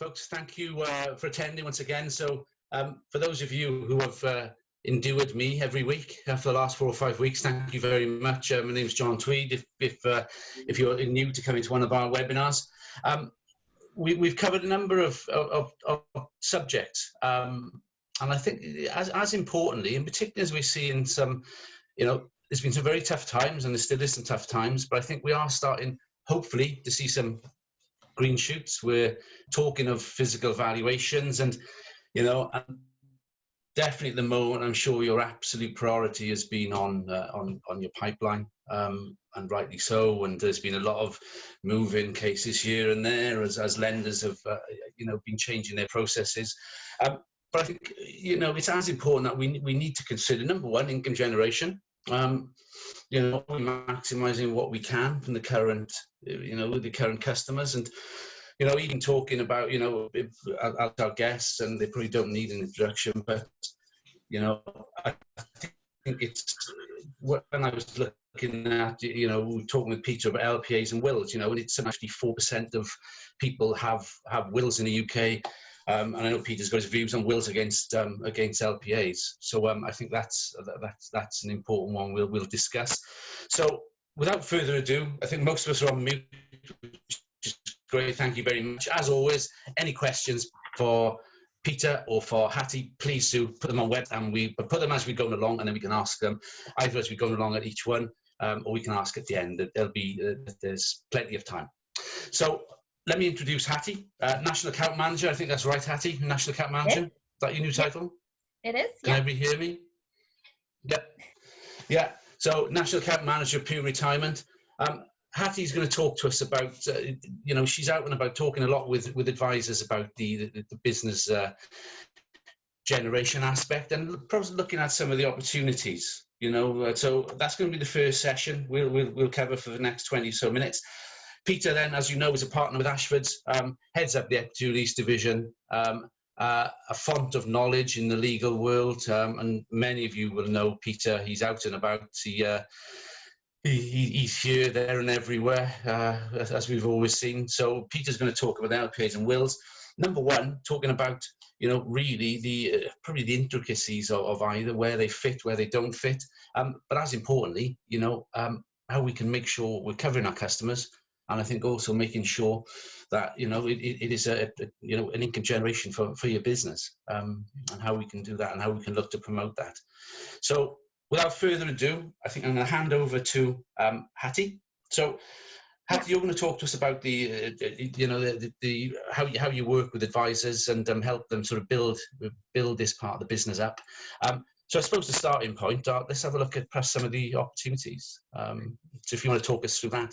Folks, thank you for attending once again. So for those of you who have endured me every week for the last 4 or 5 weeks, thank you very much. My name is Jon Tweed. If you're new to coming to one of our webinars, we've covered a number of subjects, and I think as importantly, and particularly as we see in some, there's been some very tough times, and there still is some tough times, but I think we are starting, hopefully, to see some green shoots. We're talking of physical valuations, and definitely at the moment, I'm sure your absolute priority has been on your pipeline, and rightly so. And there's been a lot of move-in cases here and there as lenders have been changing their processes. But I think it's as important that we need to consider, number one, income generation. Maximising what we can from the current, with the current customers, and even talking about, our guests, and they probably don't need an introduction, but I think it's when I was looking at, talking with Peter about LPAs and wills, and it's actually 4% of people have wills in the UK. And I know Peter's got his views on wills against LPAs. So I think that's an important one we'll discuss. So without further ado, I think most of us are on mute, which is great. Thank you very much. As always, any questions for Peter or for Hattie, please do put them on web, and we put them as we go along, and then we can ask them either as we go along at each one, or we can ask at the end. There's plenty of time. So let me introduce Hattie, National Account Manager. I think that's right, Hattie, National Account Manager. Is that your new title? It is. Can everybody hear me? Yep. Yeah. So National Account Manager, Pure Retirement. Hattie's going to talk to us about, she's out and about talking a lot with advisors about the business generation aspect, and probably looking at some of the opportunities. So that's going to be the first session we'll cover for the next 20 or so minutes. Peter then, as you know, is a partner with Ashfords, heads up the equity release division, a font of knowledge in the legal world, and many of you will know Peter. He's out and about. He's here, there, and everywhere, as we've always seen. So Peter's going to talk about LPAs and wills. Number one, talking about really probably the intricacies of either, where they fit, where they don't fit, but as importantly, how we can make sure we're covering our customers. And I think also making sure that, it is an income generation for your business, and how we can do that and how we can look to promote that. So without further ado, I think I'm going to hand over to Hattie. So Hattie, you're going to talk to us about how you work with advisors and help them sort of build this part of the business up. So I suppose the starting point, let's have a look at perhaps some of the opportunities. So if you want to talk us through that.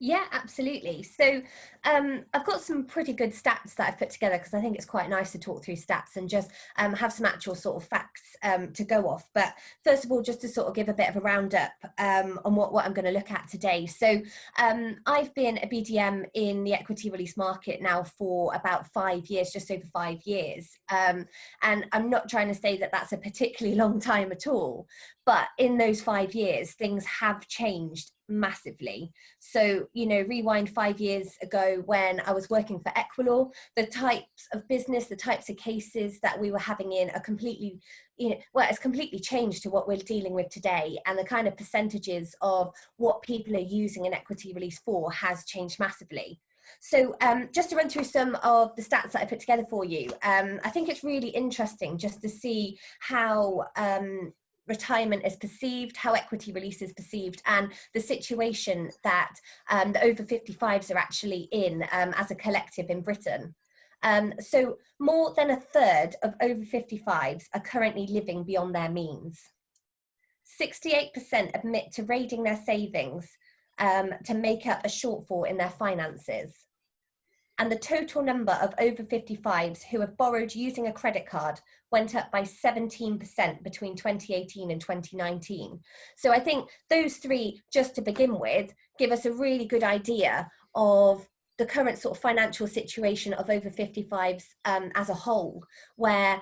Yeah, absolutely. So I've got some pretty good stats that I've put together, because I think it's quite nice to talk through stats and just have some actual sort of facts to go off. But first of all, just to sort of give a bit of a roundup on what I'm going to look at today. So I've been a BDM in the equity release market now for about 5 years, just over 5 years. And I'm not trying to say that that's a particularly long time at all, but in those 5 years, things have changed massively. So, rewind 5 years ago when I was working for Equilaw, the types of business, the types of cases that we were having in are completely, it's completely changed to what we're dealing with today. And the kind of percentages of what people are using an equity release for has changed massively. So just to run through some of the stats that I put together for you, I think it's really interesting just to see how retirement is perceived, how equity release is perceived, and the situation that the over 55s are actually in as a collective in Britain. So more than a third of over 55s are currently living beyond their means. 68% admit to raiding their savings to make up a shortfall in their finances. And the total number of over 55s who have borrowed using a credit card went up by 17% between 2018 and 2019. So I think those three, just to begin with, give us a really good idea of the current sort of financial situation of over 55s as a whole, where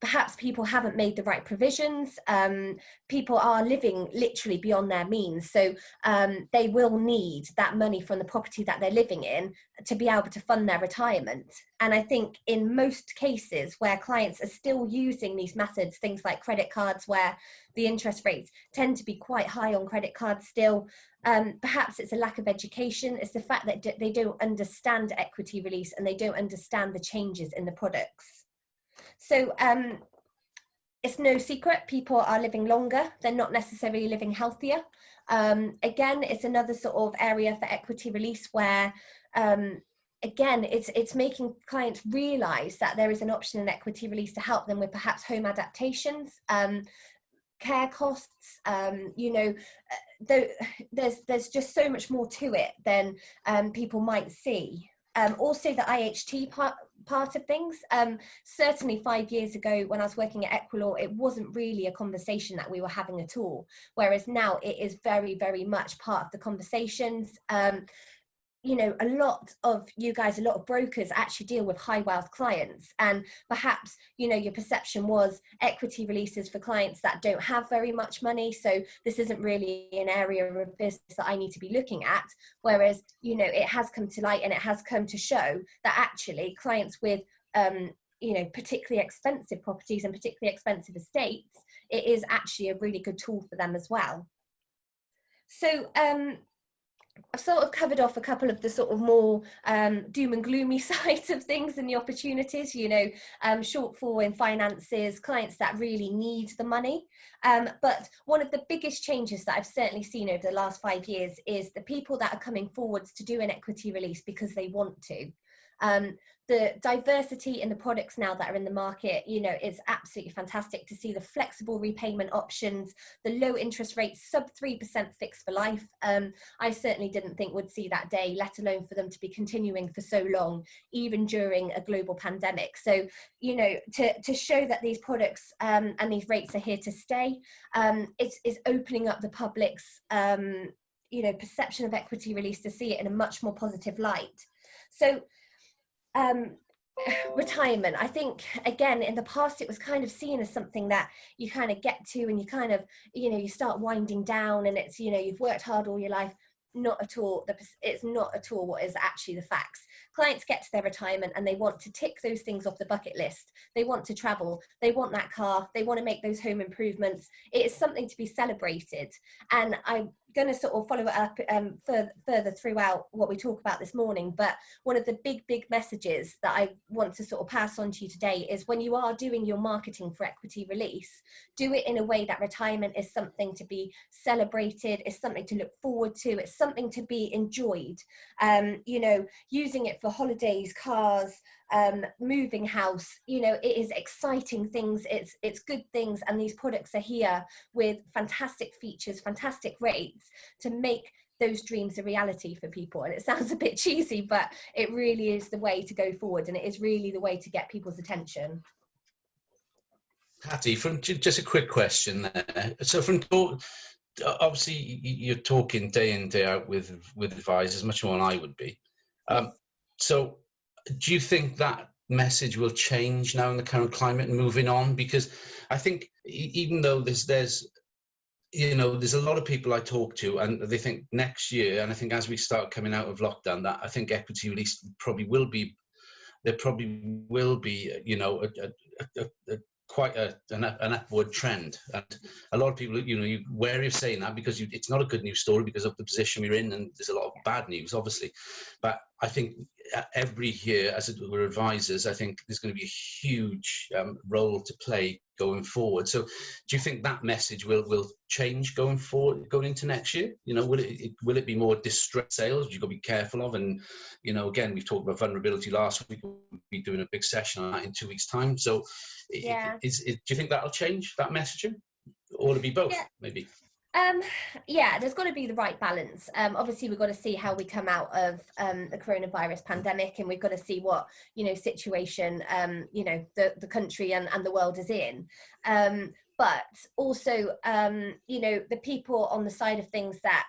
perhaps people haven't made the right provisions. People are living literally beyond their means. So they will need that money from the property that they're living in to be able to fund their retirement. And I think in most cases where clients are still using these methods, things like credit cards, where the interest rates tend to be quite high on credit cards still, perhaps it's a lack of education. It's the fact that they don't understand equity release and they don't understand the changes in the products. So it's no secret people are living longer. They're not necessarily living healthier. Again, it's another sort of area for equity release where, again, it's making clients realise that there is an option in equity release to help them with perhaps home adaptations, care costs. You know, there's just so much more to it than people might see. Also the IHT part of things, certainly 5 years ago when I was working at Equilaw, it wasn't really a conversation that we were having at all, whereas now it is very, very much part of the conversations. You know, a lot of you guys, a lot of brokers actually deal with high wealth clients, and perhaps, you know, your perception was equity releases for clients that don't have very much money, so this isn't really an area of business that I need to be looking at. Whereas, you know, it has come to light and it has come to show that actually clients with you know, particularly expensive properties and particularly expensive estates, it is actually a really good tool for them as well. So I've sort of covered off a couple of the sort of more doom and gloomy sides of things and the opportunities, you know, shortfall in finances, clients that really need the money. But one of the biggest changes that I've certainly seen over the last 5 years is the people that are coming forwards to do an equity release because they want to. The diversity in the products now that are in the market, you know, is absolutely fantastic to see the flexible repayment options, the low interest rates, sub 3% fixed for life. I certainly didn't think would see that day, let alone for them to be continuing for so long, even during a global pandemic. So, you know, to show that these products and these rates are here to stay, it's opening up the public's, you know, perception of equity release to see it in a much more positive light. So, retirement, I think, again, in the past it was kind of seen as something that you kind of get to and you kind of, you know, you start winding down and it's, you know, you've worked hard all your life. Not at all. It's not at all what is actually the facts. Clients get to their retirement and they want to tick those things off the bucket list. They want to travel. They want that car. They want to make those home improvements. It is something to be celebrated. And I'm going to sort of follow it up further throughout what we talk about this morning. But one of the big messages that I want to sort of pass on to you today is when you are doing your marketing for equity release, do it in a way that retirement is something to be celebrated, is something to look forward to, it's something to be enjoyed. You know, using it for holidays, cars, moving house, you know, it is exciting things, it's good things, and these products are here with fantastic features, fantastic rates to make those dreams a reality for people. And it sounds a bit cheesy, but it really is the way to go forward, and it is really the way to get people's attention. Hattie, from just a quick question there. So from obviously you're talking day in, day out with advisors, much more than I would be. So do you think that message will change now in the current climate and moving on? Because I think even though there's you know, there's a lot of people I talk to and they think next year, and I think as we start coming out of lockdown, that I think equity release probably will be, you know, quite an upward trend. And a lot of people, you know, you're wary of saying that because it's not a good news story because of the position we're in, and there's a lot of bad news, obviously. But I think every year, as we're advisors, I think there's going to be a huge role to play going forward. So do you think that message will change going forward, going into next year? You know, will it be more distressed sales, which you've got to be careful of? And, you know, again, we've talked about vulnerability last week. We'll be doing a big session on that in 2 weeks' time. So Yeah. do you think that'll change, that messaging? Or will it be both, maybe? Yeah, there's got to be the right balance. Obviously, we've got to see how we come out of the coronavirus pandemic, and we've got to see what, you know, situation, you know, the country and the world is in. But also, you know, the people on the side of things that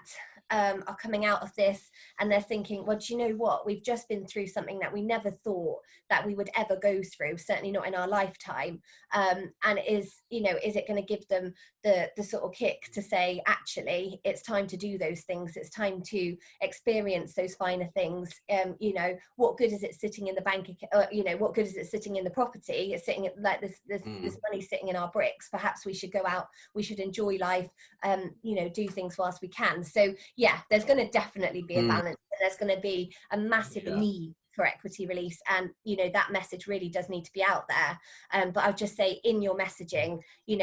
are coming out of this and they're thinking, well, do you know what, we've just been through something that we never thought that we would ever go through, certainly not in our lifetime, and is it going to give them the sort of kick to say, actually it's time to do those things, it's time to experience those finer things. What good is it sitting in the bank, what good is it sitting in the property? It's sitting like this money sitting in our bricks. Perhaps we should go out, we should enjoy life, do things whilst we can. So yeah, there's going to definitely be a balance. There's going to be a massive need for equity release, and that message really does need to be out there. But I'll just say, in your messaging,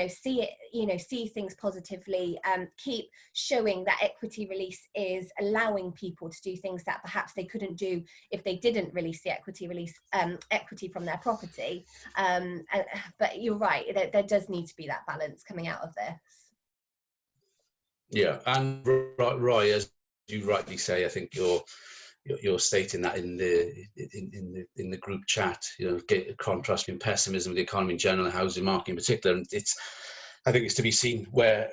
see it, see things positively, keep showing that equity release is allowing people to do things that perhaps they couldn't do if they didn't release the equity from their property. But you're right, there does need to be that balance coming out of this. Yeah, and Roy, as you rightly say, I think you're stating that in the group chat, get contrast between pessimism of the economy in general and housing market in particular. And I think it's to be seen where,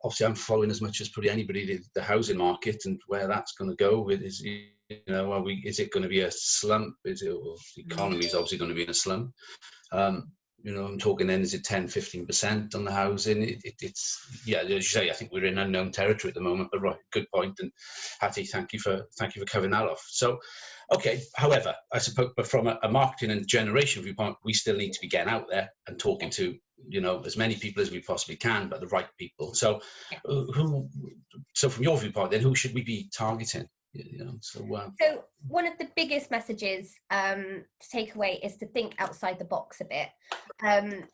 obviously I'm following as much as probably anybody the housing market, and where that's going to go with is, is it going to be a slump? Or the economy is obviously going to be in a slump. I'm talking then, is it 10-15% on the housing? It's as you say, I think we're in unknown territory at the moment, but right, good point. And Hattie, thank you for covering that off. So, okay, however, I suppose, but from a marketing and generation viewpoint, we still need to be getting out there and talking to, as many people as we possibly can, but the right people. So so from your viewpoint then, who should we be targeting? So one of the biggest messages to take away is to think outside the box a bit. I'm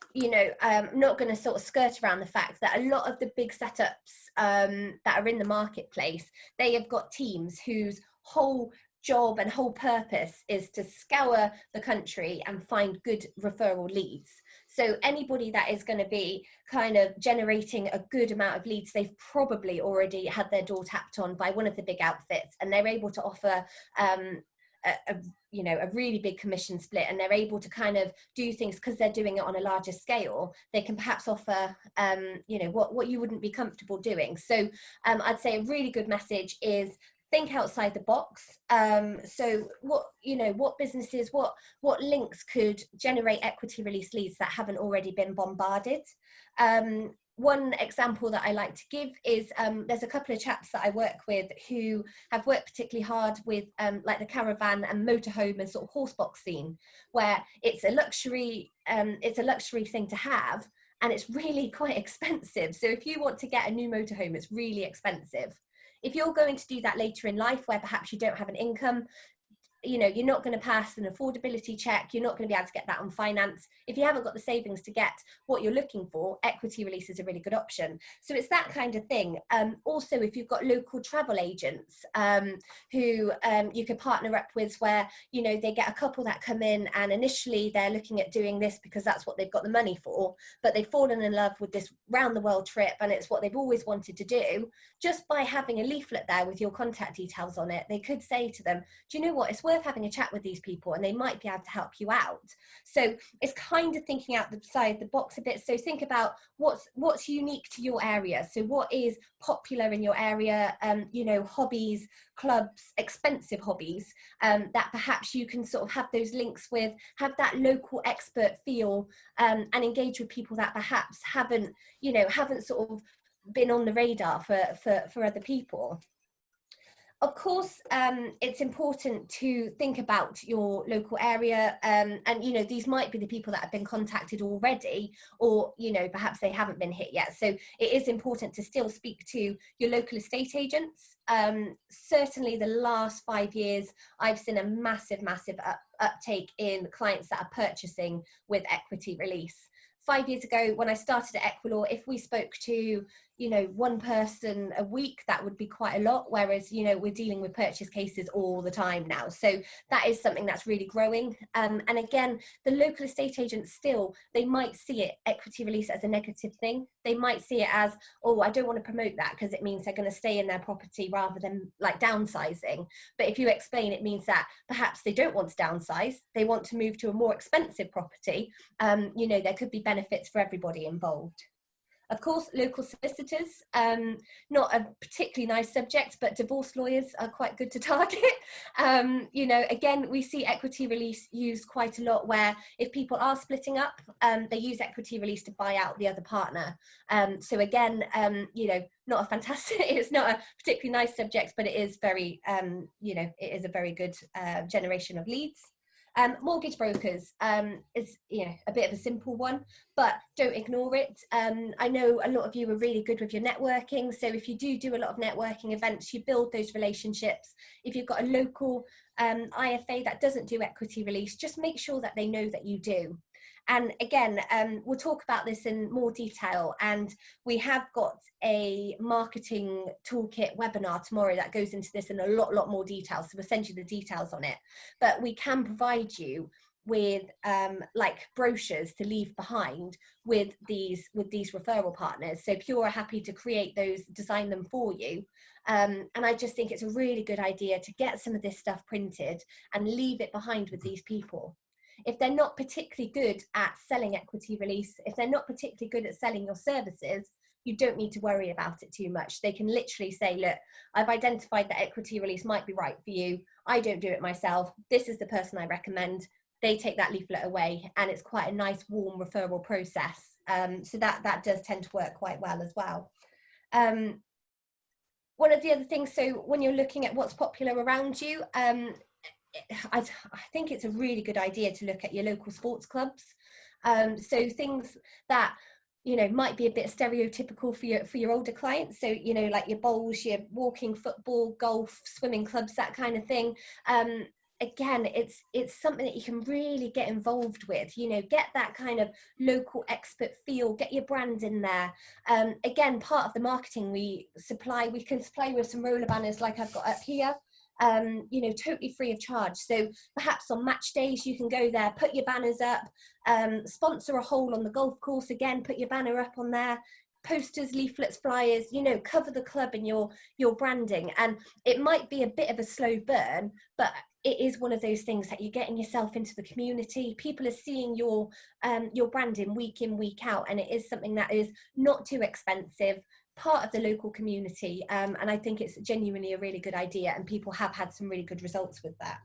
not going to sort of skirt around the fact that a lot of the big setups that are in the marketplace, they have got teams whose whole job and whole purpose is to scour the country and find good referral leads. So anybody that is going to be kind of generating a good amount of leads, they've probably already had their door tapped on by one of the big outfits, and they're able to offer a really big commission split, and they're able to kind of do things because they're doing it on a larger scale. They can perhaps offer what you wouldn't be comfortable doing. So I'd say a really good message is think outside the box. So what businesses, what links could generate equity release leads that haven't already been bombarded? One example that I like to give is there's a couple of chaps that I work with who have worked particularly hard with like the caravan and motorhome and sort of horse box scene, where it's a luxury thing to have, and it's really quite expensive. So if you want to get a new motorhome, it's really expensive. If you're going to do that later in life, where perhaps you don't have an income, you're not going to pass an affordability check, you're not going to be able to get that on finance. If you haven't got the savings to get what you're looking for, equity release is a really good option. So it's that kind of thing. Also, if you've got local travel agents who you could partner up with, where they get a couple that come in, and initially they're looking at doing this because that's what they've got the money for, but they've fallen in love with this round the world trip and it's what they've always wanted to do. Just by having a leaflet there with your contact details on it, they could say to them, do you know what, it's worth having a chat with these people and they might be able to help you out. So it's kind of thinking outside the box a bit. So think about what's unique to your area. So what is popular in your area, hobbies, clubs, expensive hobbies, that perhaps you can sort of have those links with, have that local expert feel, and engage with people that perhaps haven't sort of been on the radar for other people. Of course, it's important to think about your local area, and these might be the people that have been contacted already, or perhaps they haven't been hit yet. So it is important to still speak to your local estate agents. Certainly the last 5 years, I've seen a massive uptake in clients that are purchasing with equity release. 5 years ago, when I started at Equilaw, if we spoke to one person a week, that would be quite a lot, whereas we're dealing with purchase cases all the time now. So that is something that's really growing. And again, the local estate agents still, they might see it, equity release, as a negative thing. They might see it as, oh, I don't want to promote that because it means they're going to stay in their property rather than like downsizing. But if you explain, it means that perhaps they don't want to downsize, they want to move to a more expensive property, there could be benefits for everybody involved. Of course, local solicitors, not a particularly nice subject, but divorce lawyers are quite good to target. You know, again, we see equity release used quite a lot, where if people are splitting up, they use equity release to buy out the other partner. So again, you know, not a fantastic, it's not a particularly nice subject, but it is very, you know, it is a very good generation of leads. Mortgage brokers is, you know, a bit of a simple one, but don't ignore it. I know a lot of you are really good with your networking, so if you do a lot of networking events, you build those relationships. If you've got a local IFA that doesn't do equity release, just make sure that they know that you do. And again, we'll talk about this in more detail, and we have got a marketing toolkit webinar tomorrow that goes into this in a lot more detail, so we'll send you the details on it. But we can provide you with like brochures to leave behind with these referral partners. So Pure are happy to create those, design them for you. And I just think it's a really good idea to get some of this stuff printed and leave it behind with these people. If they're not particularly good at selling equity release, if they're not particularly good at selling your services, you don't need to worry about it too much. They can literally say, look, I've identified that equity release might be right for you. I don't do it myself. This is the person I recommend. They take that leaflet away, and it's quite a nice warm referral process. So that does tend to work quite well as well. One of the other things, so when you're looking at what's popular around you, I think it's a really good idea to look at your local sports clubs. So things that, you know, might be a bit stereotypical for your older clients. So, you know, like your bowls, your walking, football, golf, swimming clubs, that kind of thing. Again, it's something that you can really get involved with, you know, get that kind of local expert feel, get your brand in there. Again, part of the marketing we can supply with some roller banners like I've got up here. You know, totally free of charge. So perhaps on match days, you can go there, put your banners up, sponsor a hole on the golf course, again, put your banner up on there, posters, leaflets, flyers, you know, cover the club in your branding. And it might be a bit of a slow burn, but it is one of those things that you're getting yourself into the community. People are seeing your branding week in, week out, and it is something that is not too expensive, part of the local community, and I think it's genuinely a really good idea, and people have had some really good results with that.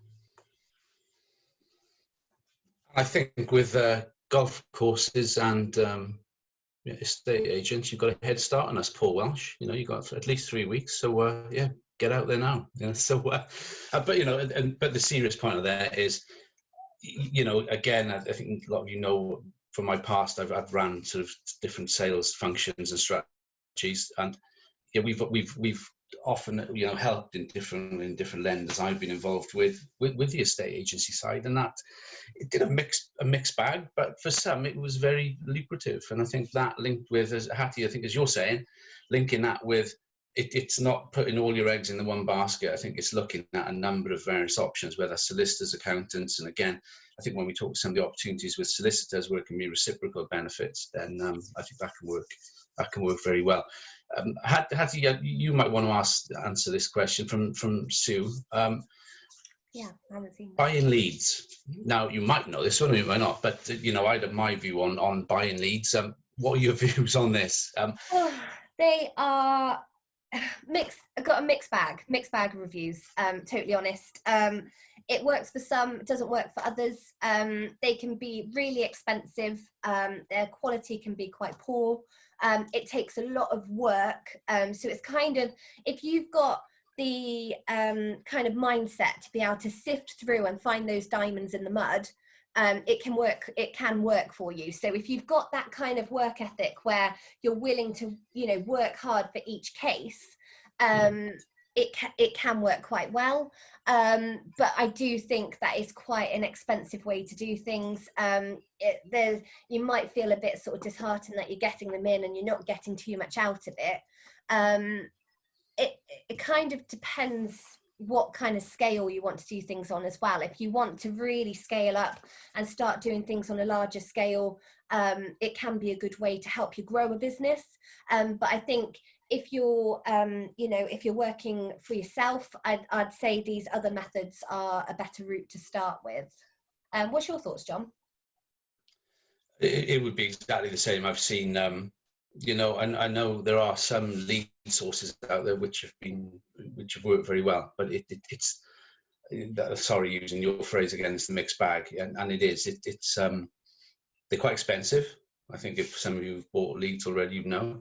I think with golf courses and estate agents, you've got a head start on us, Paul Welsh. You know, you've got at least 3 weeks, so yeah, get out there now. You know, so but you know, but the serious point of that is, you know, again, I think a lot of you know from my past, I've ran sort of different sales functions and strategies, and yeah, we've often, you know, helped in different lenders I've been involved with the estate agency side, and that it did a mixed bag, but for some it was very lucrative. And I think that linked with, as Hattie, I think as you're saying, linking that with it's not putting all your eggs in the one basket. I think it's looking at a number of various options, whether solicitors, accountants, and again, I think when we talk to some of the opportunities with solicitors where it can be reciprocal benefits, then I think that can work very well. Hattie, you might want to answer this question from Sue. Yeah, I haven't seen that. Buying leads. Now, you might know this one, or you might not, but you know, I have my view on buying leads. What are your views on this? They are mixed. I've got a mixed bag of reviews. Totally honest. It works for some, it doesn't work for others. They can be really expensive. Their quality can be quite poor. It takes a lot of work. So it's kind of, if you've got the kind of mindset to be able to sift through and find those diamonds in the mud, it can work for you. So if you've got that kind of work ethic where you're willing to, you know, work hard for each case, it can work quite well. But I do think that is quite an expensive way to do things. You might feel a bit sort of disheartened that you're getting them in and you're not getting too much out of it. It kind of depends what kind of scale you want to do things on as well. If you want to really scale up and start doing things on a larger scale, it can be a good way to help you grow a business. But I think if you're, you know, if you're working for yourself, I'd say these other methods are a better route to start with. What's your thoughts, Jon? It would be exactly the same. I've seen you know, and I know there are some lead sources out there which have worked very well, but it's sorry, using your phrase again, it's the mixed bag, and it is. It's they're quite expensive. I think if some of you have bought leads already, you know.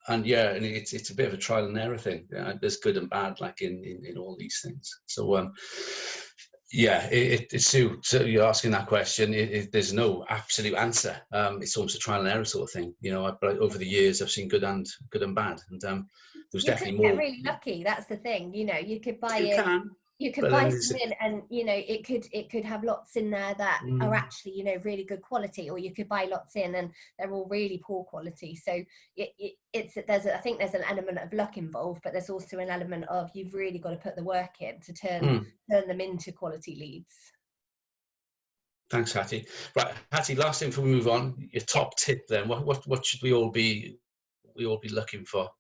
And yeah, and it's a bit of a trial and error thing. There's good and bad, like in all these things. So yeah, it's Sue. So you're asking that question. There's no absolute answer. It's almost a trial and error sort of thing. You know, but over the years, I've seen good and bad, and there's definitely more. You could get really lucky. That's the thing. You know, you could buy You it. can. You could buy some in, and you know it could have lots in there that are actually, you know, really good quality, or you could buy lots in and they're all really poor quality. So I think there's an element of luck involved, but there's also an element of you've really got to put the work in to turn them into quality leads. Thanks, Hattie. Right, Hattie, last thing before we move on, your top tip then. What should we all be looking for?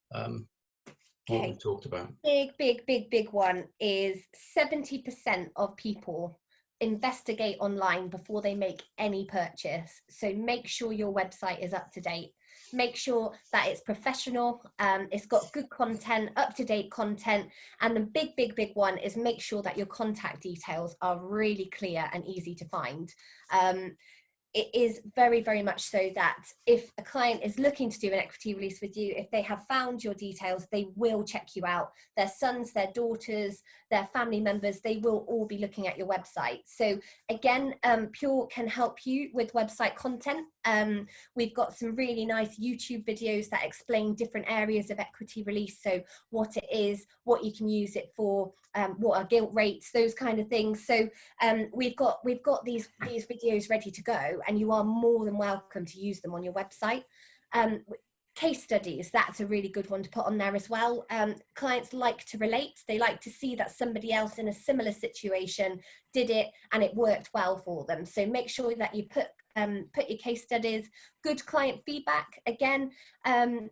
What we talked about. Big one is 70% of people investigate online before they make any purchase. So make sure your website is up to date. Make sure that it's professional, it's got good content, up-to-date content, and the big one is make sure that your contact details are really clear and easy to find. It is very much so that if a client is looking to do an equity release with you, if they have found your details, they will check you out. Their sons, their daughters, their family members, they will all be looking at your website. So again, Pure can help you with website content. We've got some really nice YouTube videos that explain different areas of equity release. So what it is, what you can use it for, what are gilt rates, those kind of things. So we've got these videos ready to go, and you are more than welcome to use them on your website. Case studies, that's a really good one to put on there as well. Clients like to relate. They like to see that somebody else in a similar situation did it and it worked well for them. So make sure that you put your case studies, good client feedback. Again,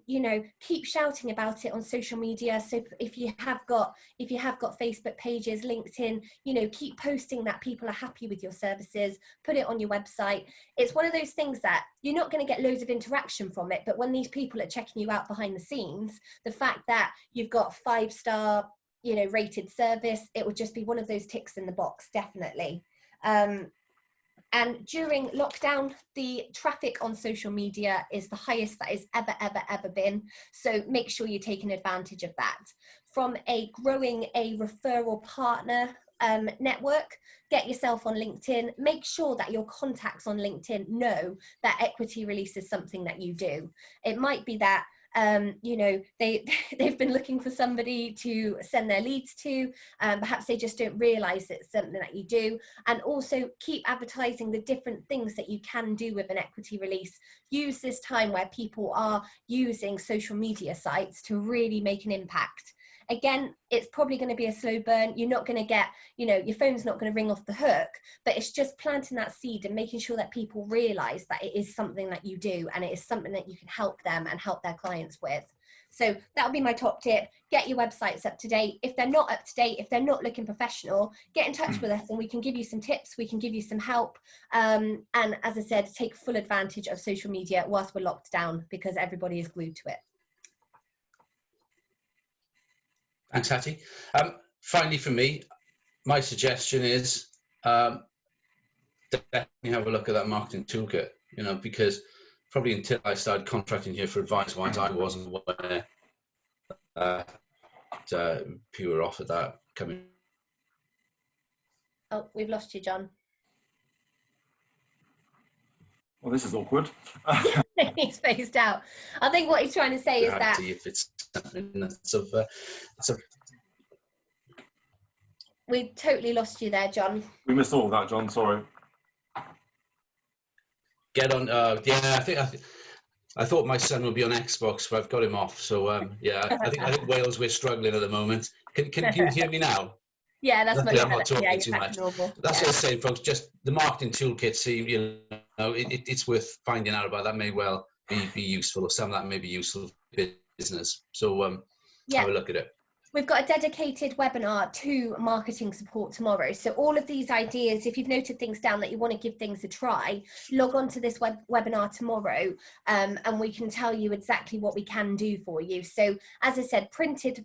you know, keep shouting about it on social media. So if you have got Facebook pages, LinkedIn, you know, keep posting that people are happy with your services, put it on your website. It's one of those things that you're not going to get loads of interaction from it, but when these people are checking you out behind the scenes, the fact that you've got 5-star, you know, rated service, it would just be one of those ticks in the box, definitely. And during lockdown, the traffic on social media is the highest that it's ever been. So make sure you're taking advantage of that. From growing a referral partner network, get yourself on LinkedIn. Make sure that your contacts on LinkedIn know that equity release is something that you do. It might be that you know, they've been looking for somebody to send their leads to, perhaps they just don't realize it's something that you do. And also keep advertising the different things that you can do with an equity release. Use this time where people are using social media sites to really make an impact. Again, it's probably going to be a slow burn. You're not going to get, you know, your phone's not going to ring off the hook, but it's just planting that seed and making sure that people realize that it is something that you do and it is something that you can help them and help their clients with. So that would be my top tip. Get your websites up to date. If they're not up to date, if they're not looking professional, get in touch with us and we can give you some tips. We can give you some help. And as I said, take full advantage of social media whilst we're locked down, because everybody is glued to it. Thanks, Hattie. Finally, for me, my suggestion is definitely have a look at that marketing toolkit, you know, because probably until I started contracting here for Advice Wise, I wasn't aware Pure offered that coming. Oh, we've lost you, John. Well, this is awkward. He's phased out. I think what he's trying to say is that if it's something that's we totally lost you there, John. We missed all of that, John. Sorry. Get on. Yeah, I thought my son would be on Xbox, but I've got him off. So yeah, I think Wales, we're struggling at the moment. Can you hear me now? Yeah, that's much better. I'm not talking too much. Normal. That's what I was saying, folks. Just the marketing toolkit. See, you know, it's worth finding out about. That may well be useful, or some of that may be useful for business. So have a look at it. We've got a dedicated webinar to marketing support tomorrow. So all of these ideas, if you've noted things down that you want to give things a try, log on to this webinar tomorrow, and we can tell you exactly what we can do for you. So as I said, printed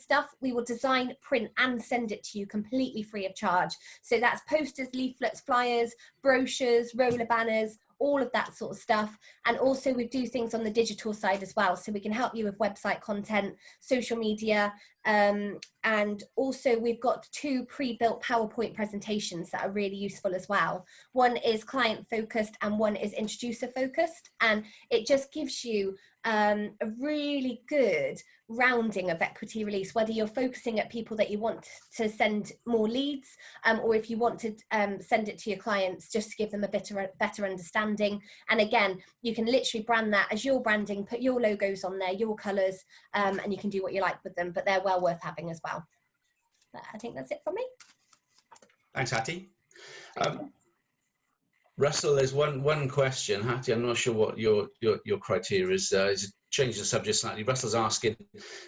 stuff, we will design, print and send it to you completely free of charge. So that's posters, leaflets, flyers, brochures, roller banners, all of that sort of stuff. And also we do things on the digital side as well. So we can help you with website content, social media, and also we've got 2 pre-built PowerPoint presentations that are really useful as well. One is client focused and one is introducer focused. And it just gives you a really good rounding of equity release, whether you're focusing at people that you want to send more leads, or if you want to send it to your clients just to give them a better understanding. And again, you can literally brand that as your branding, put your logos on there, your colours, and you can do what you like with them, but they're well worth having as well. But I think that's it from me. Thanks, Hattie. Russell, there's one question. Hattie, I'm not sure what your criteria is. Is change the subject slightly. Russell's asking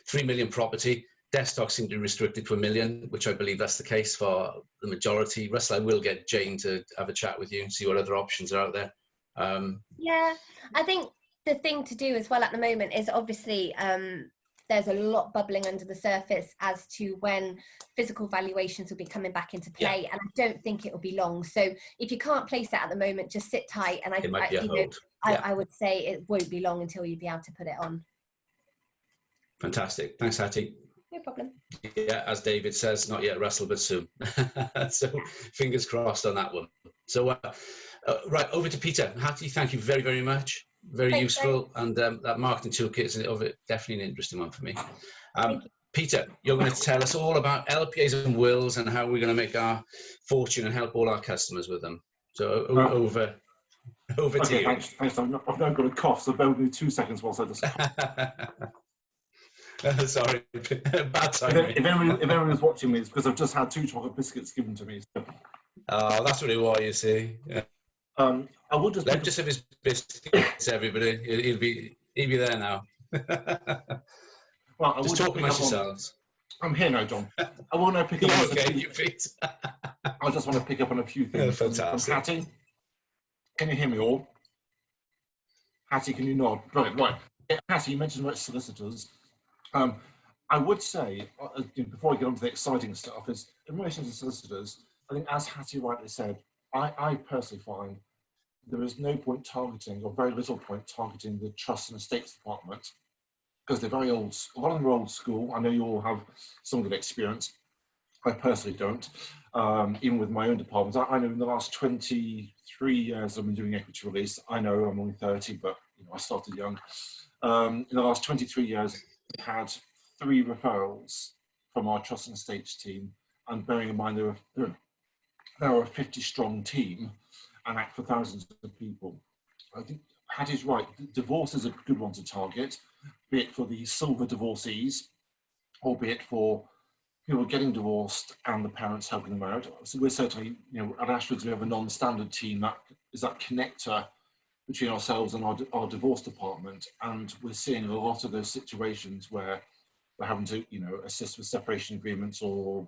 3 million property. Desktop seem to be restricted to 1 million, which I believe that's the case for the majority. Russell, I will get Jane to have a chat with you and see what other options are out there. Yeah, I think the thing to do as well at the moment is obviously there's a lot bubbling under the surface as to when physical valuations will be coming back into play, and I don't think it will be long. So if you can't place it at the moment, just sit tight, and I would say it won't be long until you'll be able to put it on. Fantastic. Thanks, Hattie. No problem. Yeah, as David says, not yet Russell, but soon. So fingers crossed on that one. So right, over to Peter. Hattie, thank you very, very much. Very useful, and that marketing toolkit is definitely an interesting one for me. Peter, you're going to tell us all about LPAs and wills and how we're going to make our fortune and help all our customers with them. So over to you. Thanks. I've now got a cough, so bear with me 2 seconds whilst I just. Sorry, bad timing. If anyone is watching me, it's because I've just had 2 chocolate biscuits given to me. So. Oh, that's what it was, you see. Yeah. I will just just have his biscuits, everybody. He'll be there now. Well, just talk amongst yourselves. I'm here now, John. I want to pick up on Pete. I just want to pick up on a few things from Hattie. Can you hear me all? Hattie, can you nod? Right. Hattie, you mentioned about solicitors. I would say, before I get on to the exciting stuff, is in relation to solicitors, I think as Hattie rightly said, I personally find there is no point targeting, or very little point targeting, the Trust and Estates Department, because they're very old. A lot of them are old school. I know you all have some good experience. I personally don't. Even with my own departments, I know in the last 23 years I've been doing equity release. I know I'm only 30, but I started young. In the last 23 years, we had 3 referrals from our Trust and Estates team, and bearing in mind there are a 50-strong team and act for thousands of people. I think Hattie's right. Divorce is a good one to target, be it for the silver divorcees, or be it for people getting divorced and the parents helping them out. So we're certainly, at Ashfords, we have a non-standard team that is that connector between ourselves and our divorce department, and we're seeing a lot of those situations where we're having to, assist with separation agreements or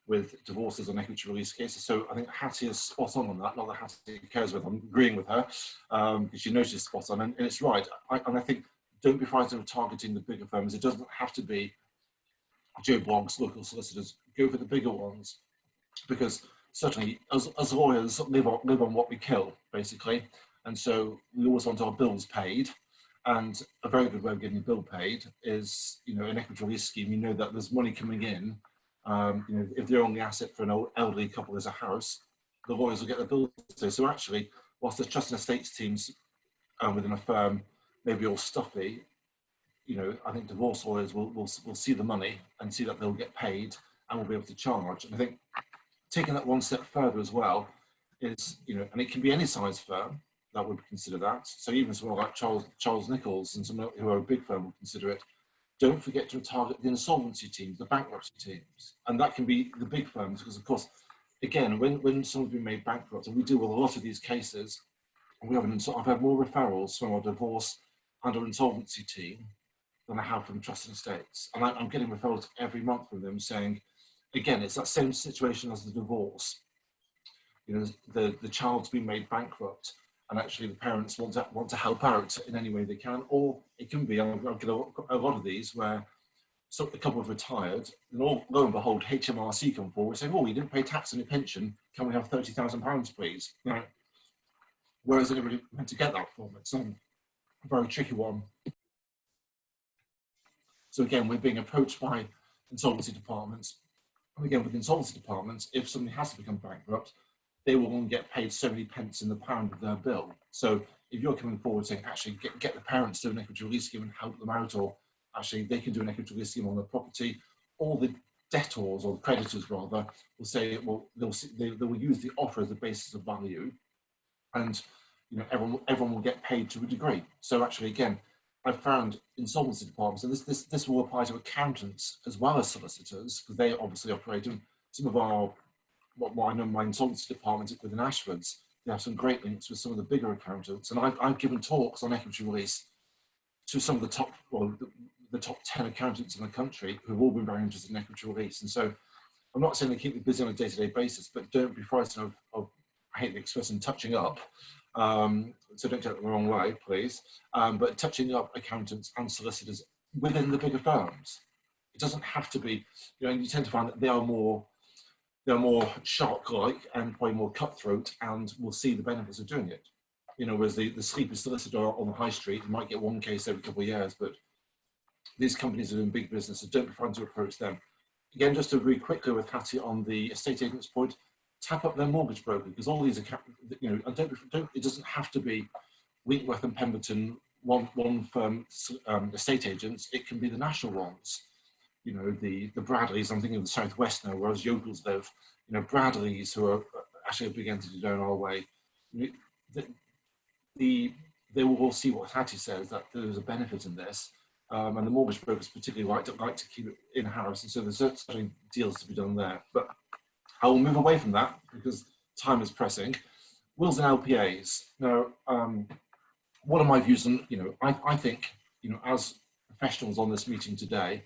with divorces on equity release cases. So I think Hattie is spot on that. Not that Hattie cares whether I'm agreeing with her, because she knows she's spot on, and it's right. And I think don't be frightened of targeting the bigger firms. It doesn't have to be Joe Blogg's local solicitors. Go for the bigger ones, because certainly as lawyers live on what we kill, basically, and so we always want our bills paid. And a very good way of getting a bill paid is, an equity release scheme. You know that there's money coming in. If the only asset for an elderly couple is a house, the lawyers will get the bills. So actually, whilst the trust and estates teams within a firm may be all stuffy, I think divorce lawyers will see the money and see that they'll get paid and will be able to charge. And I think taking that one step further as well is, and it can be any size firm that would consider that. So even someone like Charles Nichols and someone who are a big firm will consider it. Don't forget to target the insolvency teams, the bankruptcy teams, and that can be the big firms, because of course, again, when someone's been made bankrupt, and we deal with a lot of these cases, and I've had more referrals from our divorce and our insolvency team than I have from trust and estates. And I'm getting referrals every month from them saying, again, it's that same situation as the divorce. You know, the child's been made bankrupt, and actually the parents want to help out in any way they can. Or it can be, I've got a lot of these where the couple have retired, and lo and behold, HMRC come forward saying, oh, you didn't pay tax on your pension, can we have £30,000 please? Now, where is anybody meant to get that from? It's a very tricky one. So again, we're being approached by insolvency departments. And again, with insolvency departments, if somebody has to become bankrupt, they will only get paid so many pence in the pound of their bill. So if you're coming forward saying, actually, get the parents to do an equity release scheme and help them out, or actually they can do an equity release scheme on their property, all the debtors, or the creditors rather, will say, well, they will use the offer as the basis of value, and you know, everyone will get paid to a degree. So actually, again, I've found insolvency departments, and this will apply to accountants as well as solicitors, because they obviously operate in some of our, what I know my insolvency department within Ashfords, they have some great links with some of the bigger accountants, and I've given talks on equity release to some of the top, well, the top 10 accountants in the country who've all been very interested in equity release. And so I'm not saying they keep me busy on a day-to-day basis, but don't be frightened of I hate the expression, touching up. So don't take it the wrong way, please. But touching up accountants and solicitors within the bigger firms. It doesn't have to be, you know, you tend to find that they are more shark-like and probably more cutthroat, and will see the benefits of doing it. You know, whereas the sleepy solicitor on the high street, you might get one case every couple of years, but these companies are doing big business, so don't be trying to approach them. Again, just to really quickly with Hattie on the estate agent's point, tap up their mortgage broker, because all these accounts, you know, and it doesn't have to be Wentworth and Pemberton, one firm estate agents. It can be the national ones. You know, the Bradleys, I'm thinking of the Southwest now, whereas Yokels live, you know, Bradleys, who are actually a big entity down our way, they will all see what Hattie says, that there's a benefit in this, and the mortgage brokers particularly like to keep it in-house, and so there's certainly deals to be done there. But I will move away from that because time is pressing. Wills and LPAs. Now, what are my views on, you know, I think, you know, as professionals on this meeting today,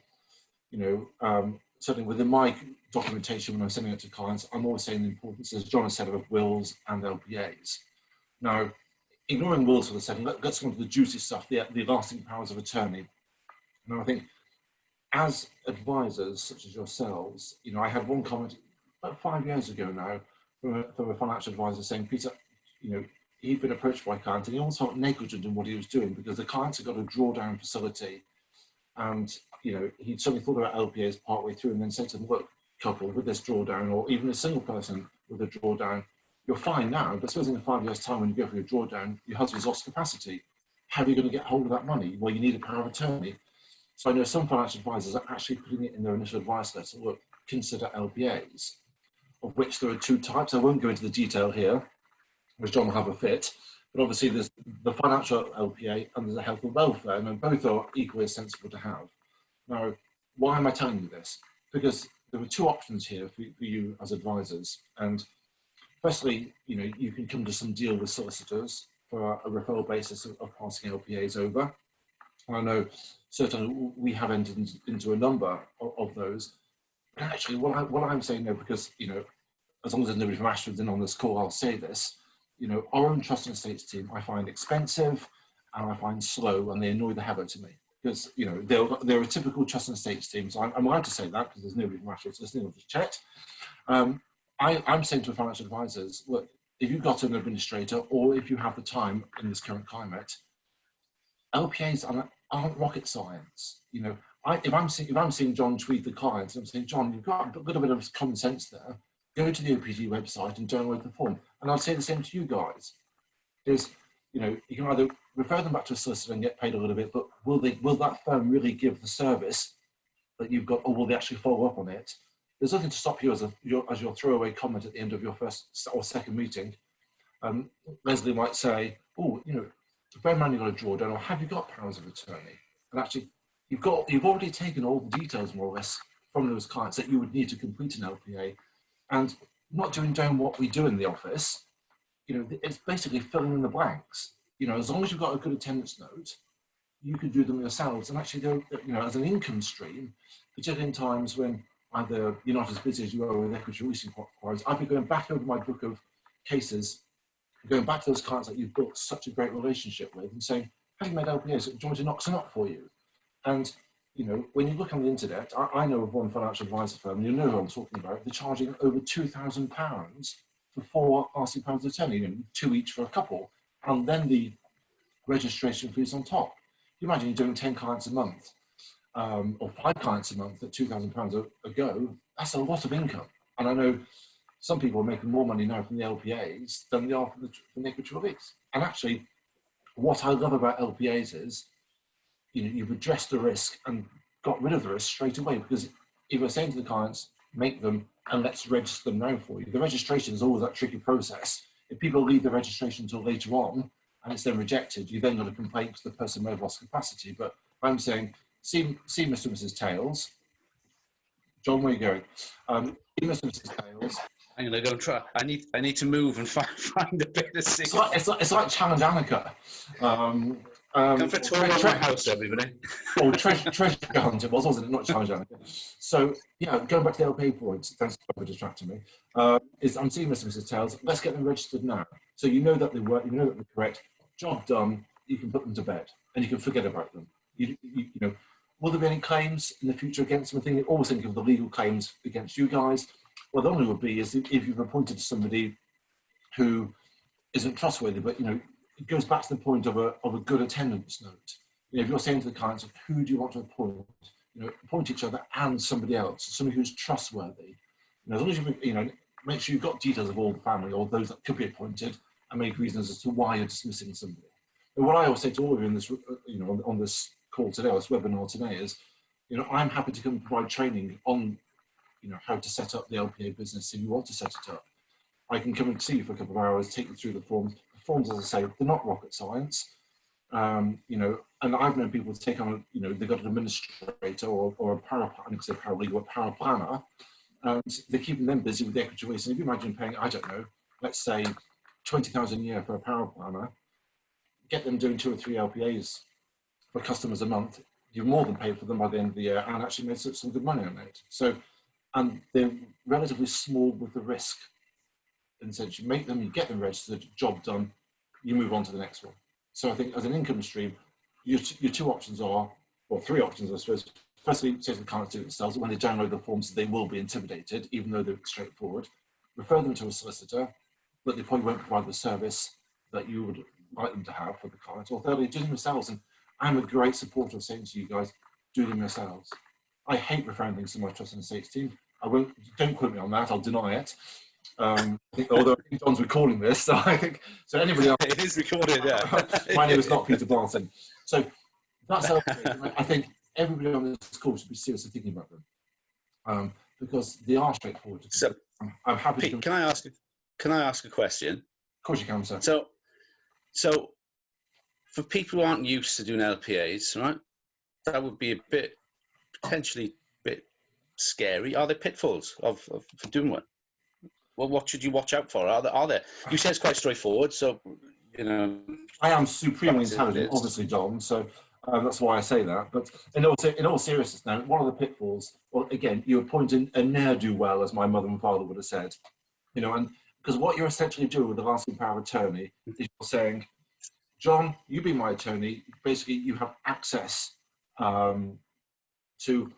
you know, certainly within my documentation when I'm sending it to clients, I'm always saying the importance, as Jon has said, of wills and LPAs. Now, ignoring wills for a second, let's go on to the juicy stuff, the lasting powers of attorney. Now, I think as advisors such as yourselves, you know, I had one comment about 5 years ago now from a financial advisor saying, Peter, you know, he'd been approached by a client and he almost felt negligent in what he was doing because the clients had got a drawdown facility, and you know, he'd suddenly thought about LPAs partway through and then said to them, look, couple with this drawdown, or even a single person with a drawdown, you're fine now, but suppose in 5 years' time when you go for your drawdown, your husband's lost capacity. How are you going to get hold of that money? Well, you need a power of attorney. So I know some financial advisors are actually putting it in their initial advice letter, look, consider LPAs, of which there are two types. I won't go into the detail here, as Jon will have a fit, but obviously there's the financial LPA and there's a health and welfare, and both are equally as sensible to have. Now, why am I telling you this? Because there are two options here for you as advisors. And firstly, you know, you can come to some deal with solicitors for a referral basis of passing LPAs over. And I know certainly we have entered into a number of those. And actually, what I'm saying now, because, you know, as long as there's nobody from Ashfords in on this call, I'll say this, you know, our own trust and estates team, I find expensive and I find slow, and they annoy the hell out of me. Because, you know, they're a typical trust and estates team. So I'm allowed to say that because there's nobody from Ashfords listening, I've just checked. I'm saying to financial advisors, look, if you've got an administrator or if you have the time in this current climate, LPAs aren't rocket science. You know, if I'm seeing Jon Tweed, the client, I'm saying, Jon, you've got a bit of common sense there. Go to the OPG website and download the form. And I'll say the same to you guys. Is, you know, you can either refer them back to a solicitor and get paid a little bit, but will that firm really give the service that you've got, or will they actually follow up on it? There's nothing to stop you as your throwaway comment at the end of your first or second meeting. Leslie might say, oh, you know, bear in mind you've got a drawdown, or have you got powers of attorney? And actually, you've already taken all the details more or less from those clients that you would need to complete an LPA, and not doing down what we do in the office. You know, it's basically filling in the blanks. You know, as long as you've got a good attendance note, you could do them yourselves. And actually, you know, as an income stream, particularly in times when either you're not as busy as you are with equity release inquiries, I'd be going back over my book of cases, going back to those clients that you've built such a great relationship with and saying, have you made LPAs? Do you want me to knock some up for you? And, you know, when you look on the internet, I know of one financial advisor firm, you know who I'm talking about, they're charging over £2,000 for 4 RC powers of attorney, you know, 2 each for a couple, and then the registration fees on top. You imagine you're doing 10 clients a month, or 5 clients a month at £2,000 a go, that's a lot of income. And I know some people are making more money now from the LPAs than they are from the equity release. And actually, what I love about LPAs is, you know, you've addressed the risk and got rid of the risk straight away, because if you're saying to the clients, make them and let's register them now for you. The registration is always that tricky process. If people leave the registration until later on and it's then rejected, you then got a complaint because the person may have lost capacity. But I'm saying, see Mr. and Mrs. Tales. John, where are you going? See Mr. and Mrs. Tales. I'm gonna go and try. I need to move and find a bit of signal. It's like Challenge Annika. Come for a tour of my house, everybody. Or treasure hunt it was, wasn't it? Not Challenge Annika. So yeah, going back to the LPA points. Thanks for distracting me. I'm seeing Mr. and Mrs. Tales. Let's get them registered now. So you know that they work. You know that they're correct. Job done. You can put them to bed and you can forget about them. You know. Will there be any claims in the future against them? I think always think of the legal claims against you guys. Well, the only would be is if you've appointed somebody who isn't trustworthy, but you know, it goes back to the point of a good attendance note. You know, if you're saying to the clients, who do you want to appoint? You know, appoint each other and somebody else, somebody who's trustworthy. You know, as long as you know, make sure you've got details of all the family or those that could be appointed, and make reasons as to why you're dismissing somebody. And what I always say to all of you in this, you know, on this call today, or this webinar today, is, you know, I'm happy to come and provide training on, you know, how to set up the LPA business if you want to set it up. I can come and see you for a couple of hours, take you through the forms. The forms, as I say, they're not rocket science. You know, and I've known people to take on, you know, they've got an administrator or a paralegal or paraplanner, and they're keeping them busy with the equity release. And if you imagine paying, I don't know, let's say 20,000 a year for a paraplanner, get them doing 2 or 3 LPAs for customers a month, you've more than paid for them by the end of the year and actually made some good money on it. So, and they're relatively small with the risk. And so you make them, you get them registered, job done, you move on to the next one. So I think as an income stream, your 2 options are, or 3 options I suppose. Firstly, say to the clients do it themselves, when they download the forms, they will be intimidated, even though they're straightforward. Refer them to a solicitor, but they probably won't provide the service that you would like them to have for the client. Or thirdly, do them themselves. And I'm a great supporter of saying to you guys, do them yourselves. I hate referring things to my trust and estates team. Don't quote me on that, I'll deny it. Although I think John's recording this, so I think, so anybody else. It is recorded, yeah. My name is not Peter Barton. So that's okay. I think everybody on this call should be seriously thinking about them, because they are straightforward. So, I'm happy Pete, to. Can I ask a question? Of course you can, sir. So for people who aren't used to doing LPAs, right, that would be potentially a bit scary. Are there pitfalls of doing one? Well, what should you watch out for? Are there? You said it's quite straightforward, so, you know. I am supremely intelligent, obviously, John, so that's why I say that. But in all seriousness now, one of the pitfalls, well, again, you appoint a ne'er-do-well, as my mother and father would have said, you know, and because what you're essentially doing with the lasting power of attorney is you're saying, John, you be my attorney. Basically, you have access to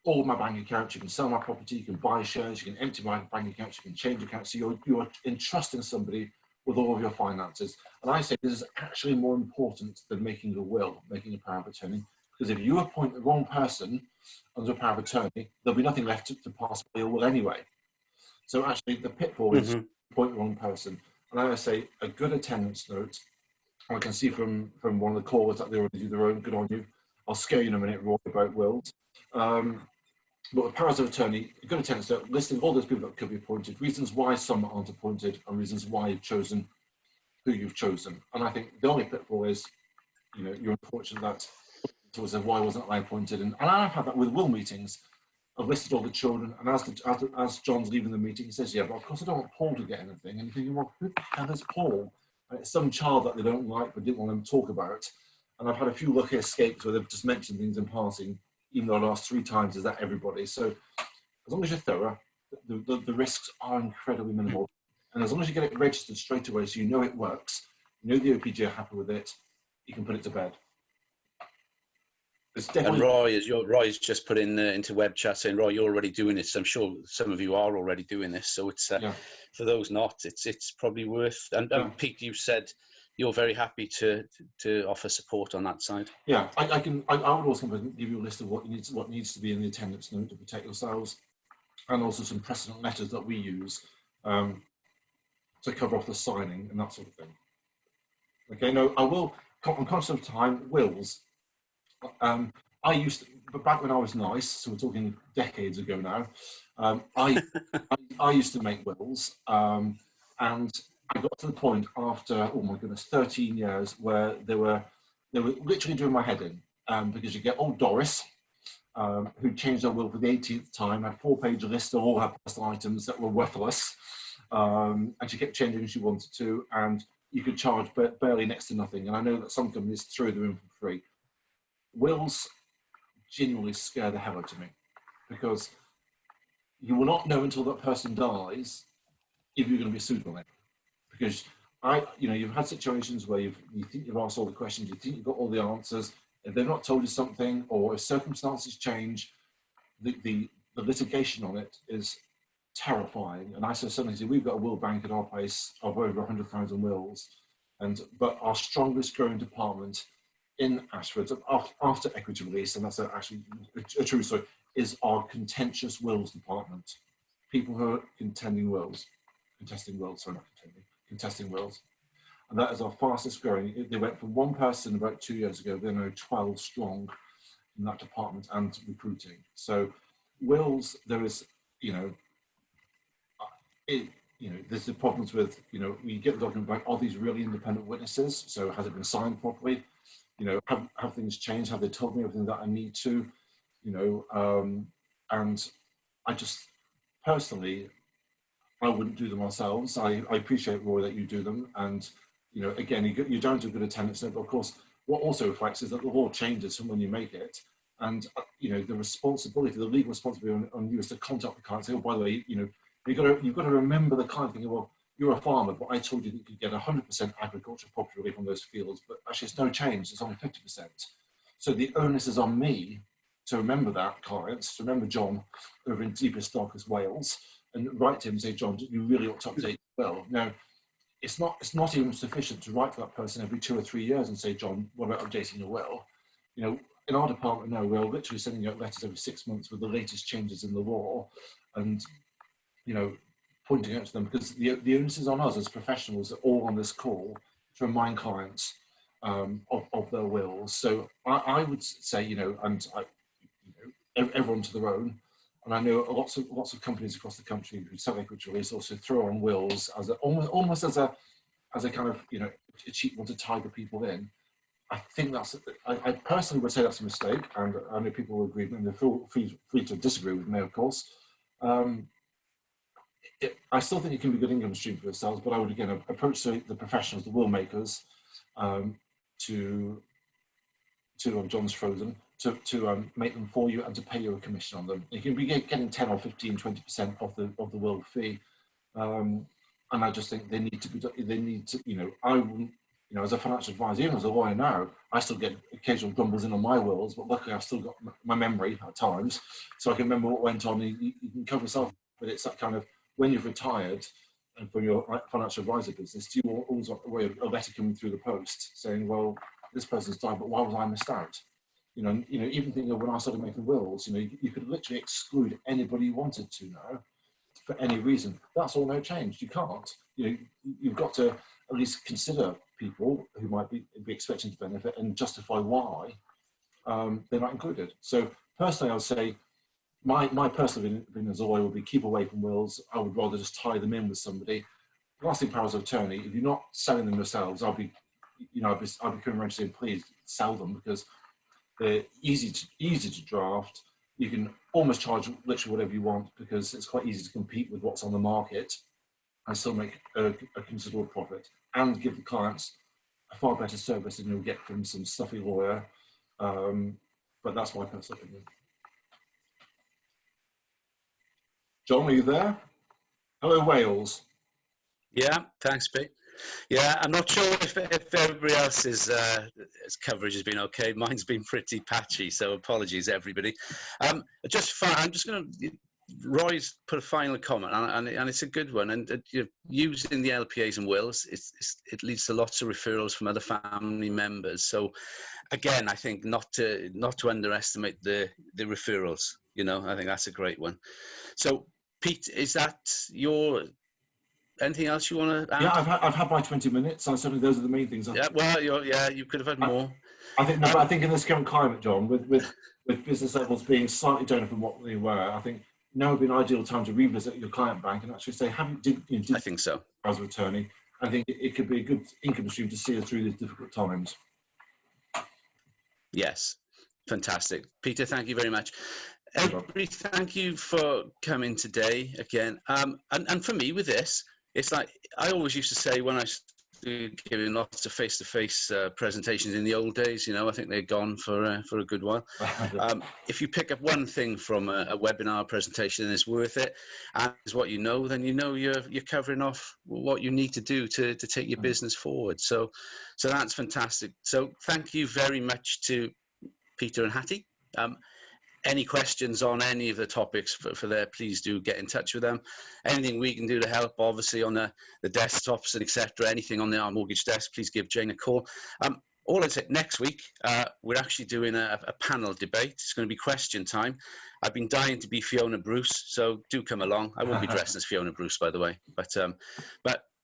all my bank accounts. You can sell my property, you can buy shares, you can empty my bank accounts, you can change accounts. So you're entrusting somebody with all of your finances. And I say this is actually more important than making a will, making a power of attorney. Because if you appoint the wrong person under a power of attorney, there'll be nothing left to pass by your will anyway. So actually, the pitfall is appoint the wrong person. And I say a good attendance note. I can see from one of the callers that they already do their own. Good on you. I'll scare you in a minute, Roy, about wills. But with powers of attorney, a good attendance note listing all those people that could be appointed, reasons why some aren't appointed, and reasons why you've chosen who you've chosen. And I think the only pitfall is, you know, you're unfortunate that was why wasn't I appointed. And I've had that with will meetings. I've listed all the children, and as John's leaving the meeting, he says, yeah, but of course I don't want Paul to get anything. And you're thinking, well, who the hell is Paul? And it's some child that they don't like but didn't want them to talk about. And I've had a few lucky escapes where they've just mentioned things in passing, even though I've asked 3 times, is that everybody? So as long as you're thorough, the risks are incredibly minimal. And as long as you get it registered straight away, so you know it works, you know the OPG are happy with it, you can put it to bed. And Roy's just put in into web chat saying, Roy, you're already doing this. I'm sure some of you are already doing this. So it's for those not, it's probably worth. And Pete, you said you're very happy to offer support on that side. Yeah, I would also give you a list of what needs to be in the attendance note to protect yourselves, and also some precedent letters that we use to cover off the signing and that sort of thing. Okay, no, I'm conscious of time. Wills. I used to, but back when I was nice, so we're talking decades ago now, I used to make wills, and I got to the point after, oh my goodness, 13 years where they were literally doing my head in, because you get old Doris, who changed her will for the 18th time, had a 4-page list of all her personal items that were worthless, and she kept changing if she wanted to, and you could charge barely next to nothing. And I know that some companies threw them in for free. Wills genuinely scare the hell out of me, because you will not know until that person dies if you're going to be sued on it. Because you've had situations where you think you've asked all the questions, you think you've got all the answers. If they've not told you something, or if circumstances change, the litigation on it is terrifying. And I certainly we've got a will bank at our place of over 100,000 wills, but our strongest growing department in Ashford after equity release, and that's actually a true story, is our contentious wills department. People who are contesting wills. And that is our fastest growing. They went from 1 person about 2 years ago, they're now 12 strong in that department and recruiting. So wills, there is, there's the problems with, we get the document back, are these really independent witnesses? So has it been signed properly? Have things changed? Have they told me everything that I need to? And I just, personally, I wouldn't do them ourselves. I appreciate, Roy, that you do them. And, again, you don't do good attendance. But of course, what also reflects is that the law changes from when you make it. And, the responsibility, the legal responsibility on you is to contact the client and say, oh, by the way, you've got to remember the client thinking, well, you're a farmer, but I told you that you could get 100% agriculture property relief on those fields, but actually it's no change, it's only 50%. So the onus is on me to remember that client, to remember John over in deepest, darkest Wales, and write to him and say, John, you really ought to update well. Now, it's not even sufficient to write to that person every 2 or 3 years and say, John, what about updating your will? In our department now, we're literally sending out letters every 6 months with the latest changes in the law, and pointing out to them, because the onus is on us as professionals, all on this call, to remind clients of their wills. So I would say, everyone to their own. And I know lots of companies across the country who sell equity release also throw on wills as almost as a kind of a cheap one to tiger people in. I think I personally would say that's a mistake, and I know people will agree, and they're free to disagree with me, of course. I still think it can be a good income stream for yourselves, but I would again approach the professionals, the will makers, to John's frozen, to make them for you and to pay you a commission on them. You can be getting 10 or 15, 20% of the will fee, and I just think they need to. I wouldn't, as a financial advisor, even as a lawyer now, I still get occasional grumbles in on my wills, but luckily I've still got my memory at times, so I can remember what went on. You can cover yourself, but it's that kind of, when you've retired and from your financial advisor business, do you always want a letter coming through the post saying, well, this person's died, but why was I missed out? Even thinking of when I started making wills, you could literally exclude anybody you wanted to now for any reason. That's all no change. You can't. You've got to at least consider people who might be expecting to benefit and justify why they're not included. So personally, I would say, my personal opinion as a lawyer would be keep away from wills. I would rather just tie them in with somebody. Lasting powers of attorney, if you're not selling them yourselves, I'll be coming around saying, please sell them, because they're easy to draft. You can almost charge literally whatever you want, because it's quite easy to compete with what's on the market and still make a considerable profit and give the clients a far better service than you'll get from some stuffy lawyer. But that's my personal opinion. John, are you there? Hello, Wales. Yeah, thanks, Pete. Yeah, I'm not sure if everybody else's coverage has been okay. Mine's been pretty patchy, so apologies, everybody. I'm just going to, Roy's put a final comment, and it's a good one. And using the LPAs and wills, it leads to lots of referrals from other family members. So, again, I think not to underestimate the referrals. You know, I think that's a great one. So, Pete, is that your... Anything else you want to add? Yeah, I've had my 20 minutes. So certainly those are the main things. Yeah, well, you could have had more. I think, but I think in this current climate, John, with business levels being slightly down from what they were, I think now would be an ideal time to revisit your client bank and actually say, did I think so. As a returning, I think it could be a good income stream to see us through these difficult times. Yes, fantastic, Peter. Thank you very much. Everybody, thank you for coming today again. And for me with this, it's like I always used to say when I started giving lots of face-to-face presentations in the old days, you know, I think they're gone for a good while. If you pick up one thing from a webinar presentation and it's worth it, and it's what you know, then you know you're covering off what you need to do to take your business forward. So that's fantastic. So thank you very much to Peter and Hattie. Any questions on any of the topics for there, please do get in touch with them. Anything we can do to help, obviously, on the desktops and etc., anything on our mortgage desk, please give Jane a call. All I'd say, next week, we're actually doing a panel debate. It's going to be question time. I've been dying to be Fiona Bruce, so do come along. I won't be dressed as Fiona Bruce, by the way, but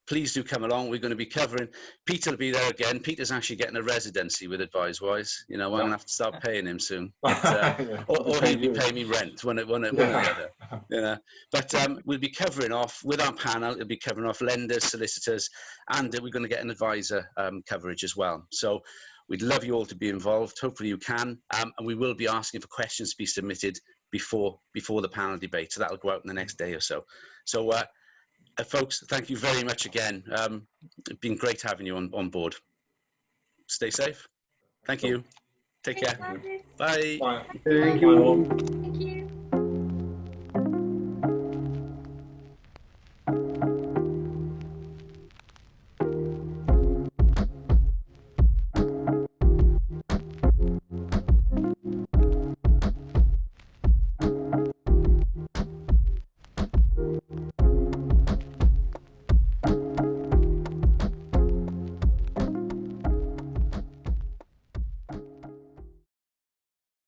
please do come along. We're going to be covering. Peter will be there again. Peter's actually getting a residency with Advise Wise. You know, I'm going to have to start paying him soon. But, or he'll be paying me rent when or the other. You know. But we'll be covering off with our panel. It'll be covering off lenders, solicitors, and we're going to get an advisor coverage as well. So we'd love you all to be involved. Hopefully you can. And we will be asking for questions to be submitted before the panel debate. So that'll go out in the next day or so. So, folks, thank you very much again. It's been great having you on board. Stay safe. Thank you. Take care. Bye. Bye. Thank you.